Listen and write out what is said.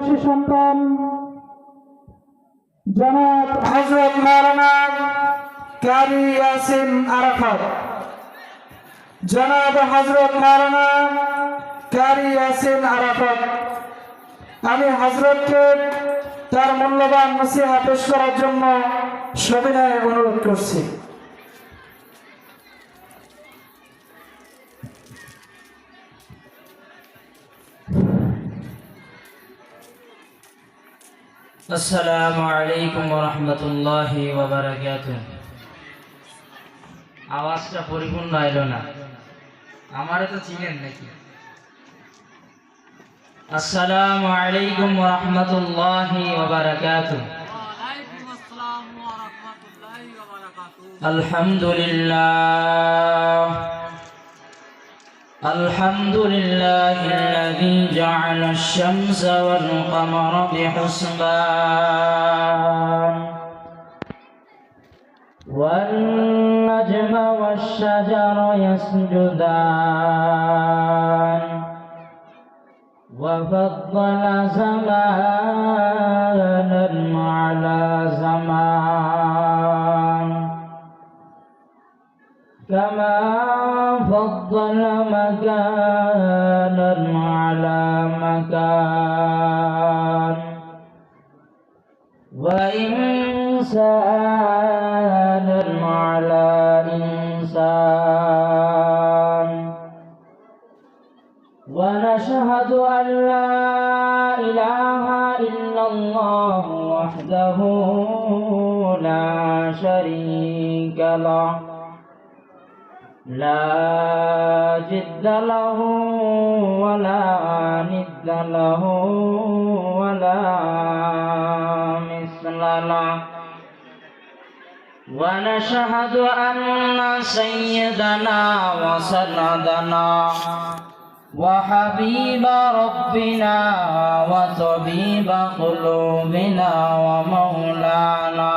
বংশী সন্তান জনাব হযরত মাওলানা কারি ইয়াসিন আরাফাত, জনাব হযরত মাওলানা কারি ইয়াসিন আরাফাত। আমি হযরতকে তার মূল্যবান নসিহত পেশ করার জন্য সবিনয়ে অনুরোধ করছি। আসসালামু আলাইকুম ওয়া রাহমাতুল্লাহি ওয়া বারাকাতুহু। আওয়াজটা পরিপূর্ণ আইলো না, আমারে তো চিনেন নাকি? আসসালামু আলাইকুম ওয়া রাহমাতুল্লাহি ওয়া বারাকাতুহু। ওয়া আলাইকুম আসসালাম ওয়া রাহমাতুল্লাহি ওয়া বারাকাতুহু। আলহামদুলিল্লাহ الحمد لله الذي جعل الشمس والقمر بحسبان والنجم والشجر يسجدان وفضل زمانا على زمان كما فضل مكانا على مكان وإنسانا على إنسان ونشهد أن لا إله إلا الله وحده لا شريك له لا جد له ولا ند له ولا مثل له ونشهد أن سيدنا وسندنا وحبيب ربنا وطبيب قلوبنا ومولانا